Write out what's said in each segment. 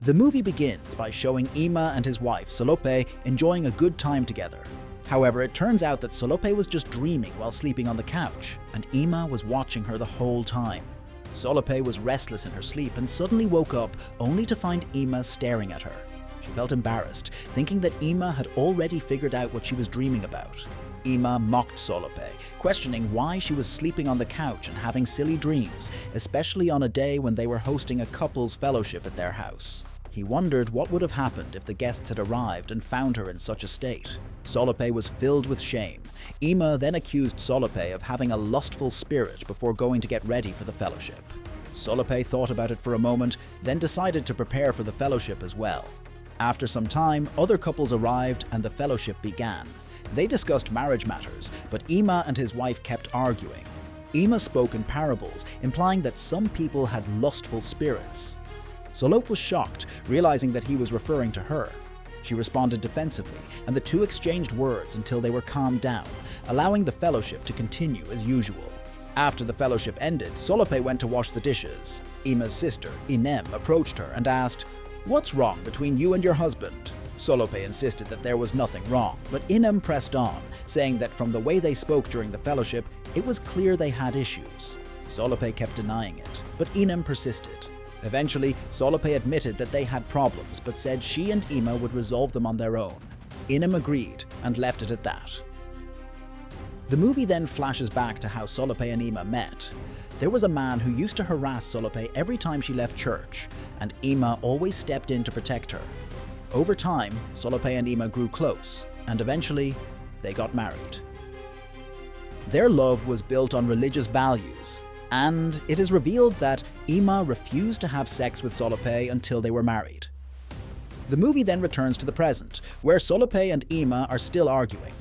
The movie begins by showing Iheme and his wife, Solope, enjoying a good time together. However, it turns out that Solope was just dreaming while sleeping on the couch, and Iheme was watching her the whole time. Solope was restless in her sleep and suddenly woke up only to find Iheme staring at her. She felt embarrassed, thinking that Iheme had already figured out what she was dreaming about. Iheme mocked Solope, questioning why she was sleeping on the couch and having silly dreams, especially on a day when they were hosting a couple's fellowship at their house. He wondered what would have happened if the guests had arrived and found her in such a state. Solope was filled with shame. Iheme then accused Solope of having a lustful spirit before going to get ready for the fellowship. Solope thought about it for a moment, then decided to prepare for the fellowship as well. After some time, other couples arrived and the fellowship began. They discussed marriage matters, but Iheme and his wife kept arguing. Iheme spoke in parables, implying that some people had lustful spirits. Solope was shocked, realizing that he was referring to her. She responded defensively, and the two exchanged words until they were calmed down, allowing the fellowship to continue as usual. After the fellowship ended, Solope went to wash the dishes. Iheme's sister, Iheme, approached her and asked, "What's wrong between you and your husband?" Solope insisted that there was nothing wrong, but Iheme pressed on, saying that from the way they spoke during the fellowship, it was clear they had issues. Solope kept denying it, but Iheme persisted. Eventually, Solope admitted that they had problems, but said she and Iheme would resolve them on their own. Iheme agreed and left it at that. The movie then flashes back to how Solope and Iheme met. There was a man who used to harass Solope every time she left church, and Iheme always stepped in to protect her. Over time, Solope and Iheme grew close, and eventually, they got married. Their love was built on religious values, and it is revealed that Iheme refused to have sex with Solope until they were married. The movie then returns to the present, where Solope and Iheme are still arguing.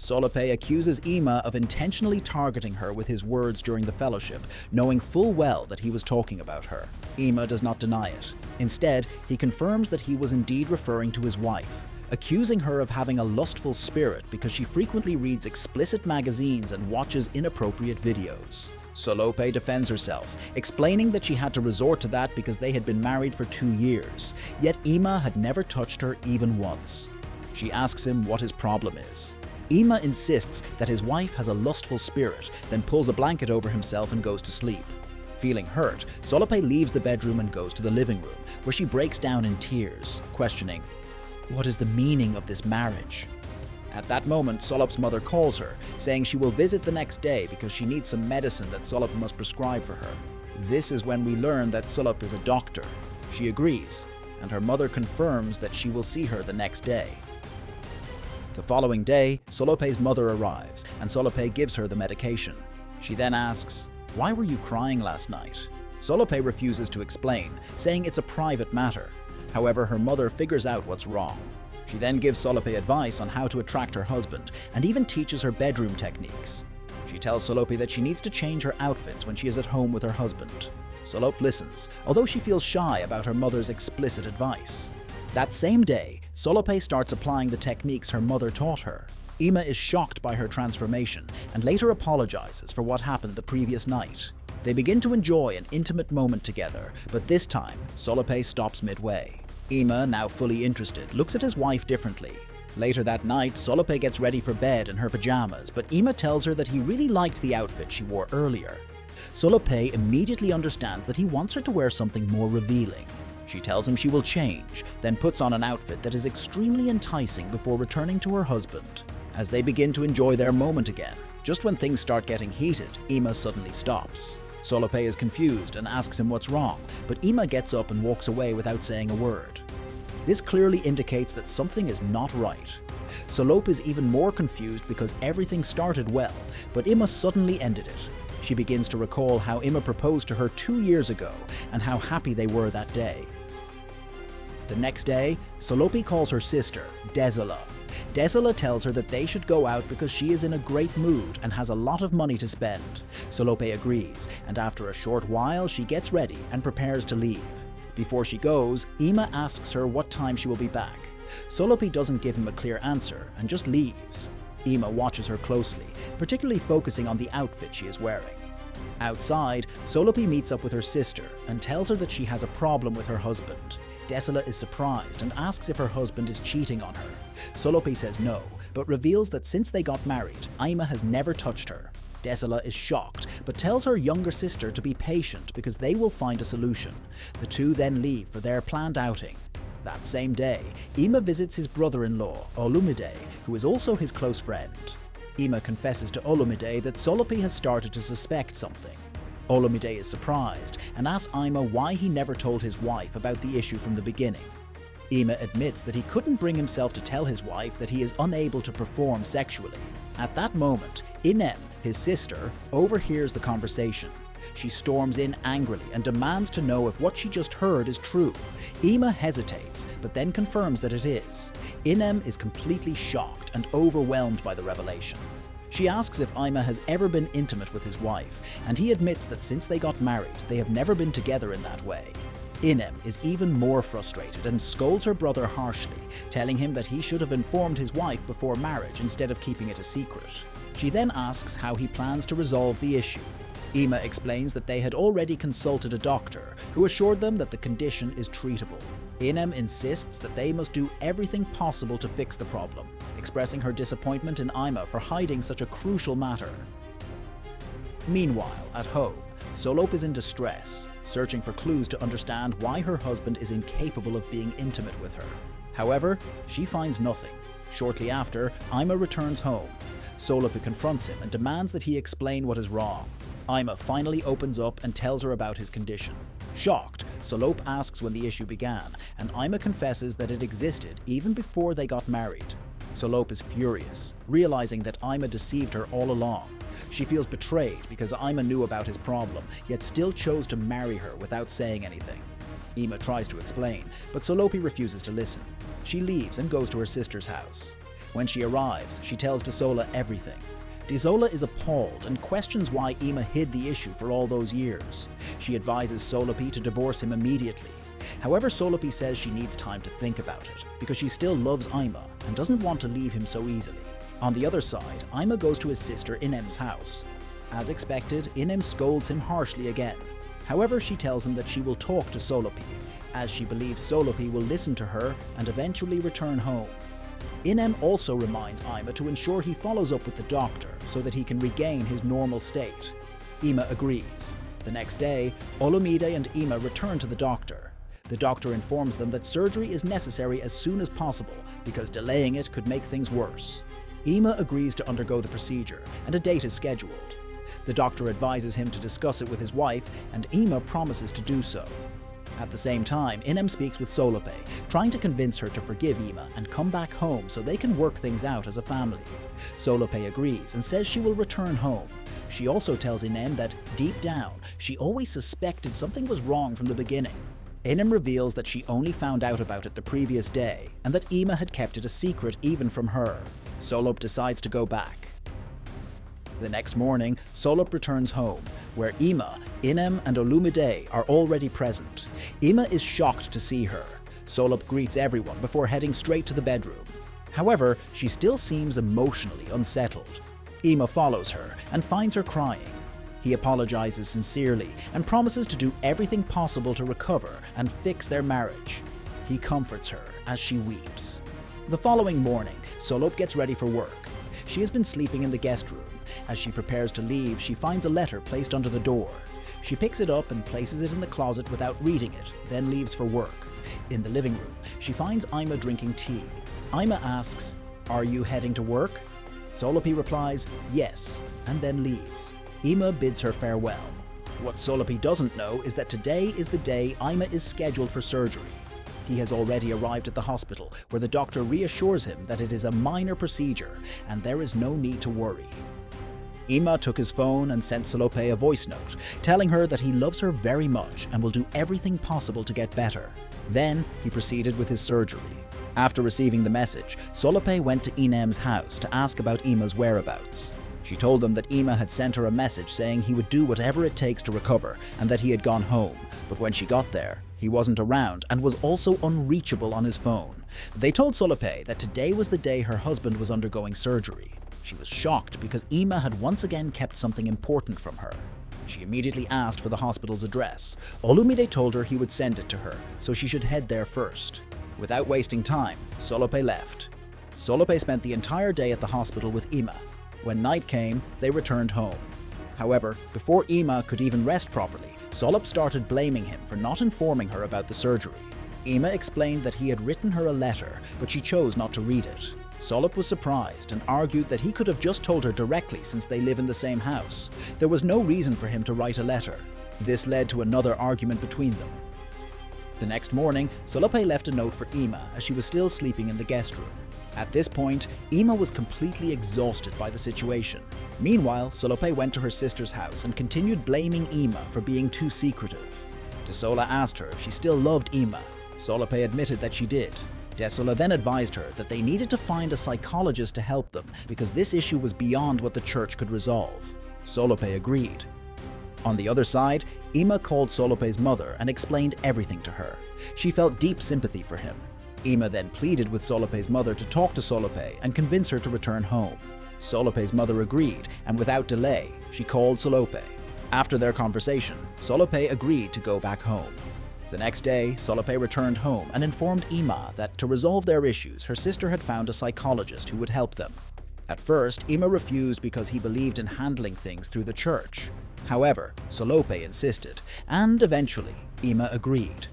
Solope accuses Iheme of intentionally targeting her with his words during the fellowship, knowing full well that he was talking about her. Iheme does not deny it. Instead, he confirms that he was indeed referring to his wife, accusing her of having a lustful spirit because she frequently reads explicit magazines and watches inappropriate videos. Solope defends herself, explaining that she had to resort to that because they had been married for 2 years, yet Iheme had never touched her even once. She asks him what his problem is. Iheme insists that his wife has a lustful spirit, then pulls a blanket over himself and goes to sleep. Feeling hurt, Solope leaves the bedroom and goes to the living room, where she breaks down in tears, questioning, "What is the meaning of this marriage?" At that moment, Solope's mother calls her, saying she will visit the next day because she needs some medicine that Solope must prescribe for her. This is when we learn that Solope is a doctor. She agrees, and her mother confirms that she will see her the next day. The following day, Solope's mother arrives, and Solope gives her the medication. She then asks, "Why were you crying last night?" Solope refuses to explain, saying it's a private matter. However, her mother figures out what's wrong. She then gives Solope advice on how to attract her husband, and even teaches her bedroom techniques. She tells Solope that she needs to change her outfits when she is at home with her husband. Solope listens, although she feels shy about her mother's explicit advice. That same day, Solope starts applying the techniques her mother taught her. Iheme is shocked by her transformation and later apologizes for what happened the previous night. They begin to enjoy an intimate moment together, but this time, Solope stops midway. Iheme, now fully interested, looks at his wife differently. Later that night, Solope gets ready for bed in her pajamas, but Iheme tells her that he really liked the outfit she wore earlier. Solope immediately understands that he wants her to wear something more revealing. She tells him she will change, then puts on an outfit that is extremely enticing before returning to her husband. As they begin to enjoy their moment again, just when things start getting heated, Iheme suddenly stops. Solope is confused and asks him what's wrong, but Iheme gets up and walks away without saying a word. This clearly indicates that something is not right. Solope is even more confused because everything started well, but Iheme suddenly ended it. She begins to recall how Iheme proposed to her 2 years ago and how happy they were that day. The next day, Solope calls her sister, Desola. Desola tells her that they should go out because she is in a great mood and has a lot of money to spend. Solope agrees, and after a short while, she gets ready and prepares to leave. Before she goes, Iheme asks her what time she will be back. Solope doesn't give him a clear answer and just leaves. Iheme watches her closely, particularly focusing on the outfit she is wearing. Outside, Solopi meets up with her sister and tells her that she has a problem with her husband. Desola is surprised and asks if her husband is cheating on her. Solopi says no, but reveals that since they got married, Iheme has never touched her. Desola is shocked, but tells her younger sister to be patient because they will find a solution. The two then leave for their planned outing. That same day, Iheme visits his brother-in-law, Olumide, who is also his close friend. Iheme confesses to Olumide that Solopi has started to suspect something. Olumide is surprised and asks Iheme why he never told his wife about the issue from the beginning. Iheme admits that he couldn't bring himself to tell his wife that he is unable to perform sexually. At that moment, Iheme, his sister, overhears the conversation. She storms in angrily and demands to know if what she just heard is true. Iheme hesitates, but then confirms that it is. Iheme is completely shocked and overwhelmed by the revelation. She asks if Iheme has ever been intimate with his wife, and he admits that since they got married, they have never been together in that way. Iheme is even more frustrated and scolds her brother harshly, telling him that he should have informed his wife before marriage instead of keeping it a secret. She then asks how he plans to resolve the issue. Iheme explains that they had already consulted a doctor, who assured them that the condition is treatable. Iheme insists that they must do everything possible to fix the problem, expressing her disappointment in Iheme for hiding such a crucial matter. Meanwhile, at home, Solope is in distress, searching for clues to understand why her husband is incapable of being intimate with her. However, she finds nothing. Shortly after, Iheme returns home. Solope confronts him and demands that he explain what is wrong. Iheme finally opens up and tells her about his condition. Shocked, Solope asks when the issue began, and Iheme confesses that it existed even before they got married. Solope is furious, realizing that Iheme deceived her all along. She feels betrayed because Iheme knew about his problem, yet still chose to marry her without saying anything. Iheme tries to explain, but Solope refuses to listen. She leaves and goes to her sister's house. When she arrives, she tells Desola everything. Desola is appalled and questions why Iheme hid the issue for all those years. She advises Solope to divorce him immediately. However, Solope says she needs time to think about it, because she still loves Iheme and doesn't want to leave him so easily. On the other side, Iheme goes to his sister Iheme's house. As expected, Iheme scolds him harshly again. However, she tells him that she will talk to Solope, as she believes Solope will listen to her and eventually return home. Iheme also reminds Iheme to ensure he follows up with the doctor so that he can regain his normal state. Iheme agrees. The next day, Olumide and Iheme return to the doctor. The doctor informs them that surgery is necessary as soon as possible because delaying it could make things worse. Iheme agrees to undergo the procedure, and a date is scheduled. The doctor advises him to discuss it with his wife, and Iheme promises to do so. At the same time, Iheme speaks with Solope, trying to convince her to forgive Iheme and come back home so they can work things out as a family. Solope agrees and says she will return home. She also tells Iheme that, deep down, she always suspected something was wrong from the beginning. Iheme reveals that she only found out about it the previous day, and that Iheme had kept it a secret even from her. Solope decides to go back. The next morning, Solope returns home, where Iheme, and Olumide are already present. Iheme is shocked to see her. Solope greets everyone before heading straight to the bedroom. However, she still seems emotionally unsettled. Iheme follows her and finds her crying. He apologizes sincerely and promises to do everything possible to recover and fix their marriage. He comforts her as she weeps. The following morning, Solope gets ready for work. She has been sleeping in the guest room. As she prepares to leave, she finds a letter placed under the door. She picks it up and places it in the closet without reading it, then leaves for work. In the living room, she finds Iheme drinking tea. Iheme asks, "Are you heading to work?" Solope replies, "Yes," and then leaves. Iheme bids her farewell. What Solope doesn't know is that today is the day Iheme is scheduled for surgery. He has already arrived at the hospital, where the doctor reassures him that it is a minor procedure and there is no need to worry. Iheme took his phone and sent Solope a voice note, telling her that he loves her very much and will do everything possible to get better. Then, he proceeded with his surgery. After receiving the message, Solope went to Iheme's house to ask about Iheme's whereabouts. She told them that Iheme had sent her a message saying he would do whatever it takes to recover and that he had gone home, but when she got there, he wasn't around and was also unreachable on his phone. They told Solope that today was the day her husband was undergoing surgery. She was shocked because Iheme had once again kept something important from her. She immediately asked for the hospital's address. Olumide told her he would send it to her, so she should head there first. Without wasting time, Solope left. Solope spent the entire day at the hospital with Iheme. When night came, they returned home. However, before Iheme could even rest properly, Solope started blaming him for not informing her about the surgery. Iheme explained that he had written her a letter, but she chose not to read it. Solope was surprised and argued that he could have just told her directly since they live in the same house. There was no reason for him to write a letter. This led to another argument between them. The next morning, Solope left a note for Iheme as she was still sleeping in the guest room. At this point, Iheme was completely exhausted by the situation. Meanwhile, Solope went to her sister's house and continued blaming Iheme for being too secretive. Desola asked her if she still loved Iheme. Solope admitted that she did. Desola then advised her that they needed to find a psychologist to help them because this issue was beyond what the church could resolve. Solope agreed. On the other side, Iheme called Solope's mother and explained everything to her. She felt deep sympathy for him. Iheme then pleaded with Solope's mother to talk to Solope and convince her to return home. Solope's mother agreed, and without delay, she called Solope. After their conversation, Solope agreed to go back home. The next day, Solope returned home and informed Iheme that to resolve their issues, her sister had found a psychologist who would help them. At first, Iheme refused because he believed in handling things through the church. However, Solope insisted, and eventually, Iheme agreed.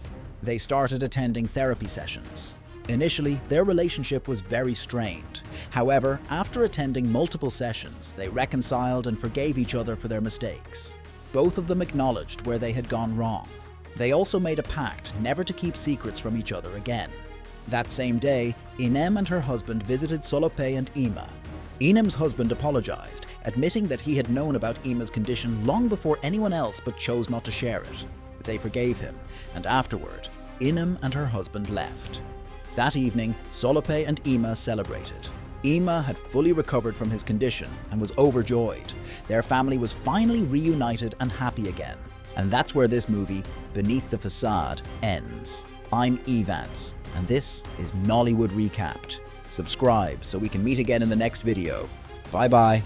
They started attending therapy sessions. Initially, their relationship was very strained. However, after attending multiple sessions, they reconciled and forgave each other for their mistakes. Both of them acknowledged where they had gone wrong. They also made a pact never to keep secrets from each other again. That same day, Iheme and her husband visited Solope and Iheme. Inem's husband apologized, admitting that he had known about Iheme's condition long before anyone else but chose not to share it. They forgave him, and afterward, Iheme and her husband left. That evening, Solope and Iheme celebrated. Iheme had fully recovered from his condition and was overjoyed. Their family was finally reunited and happy again. And that's where this movie, Beneath the Facade, ends. I'm Evance, and this is Nollywood Recapped. Subscribe so we can meet again in the next video. Bye bye.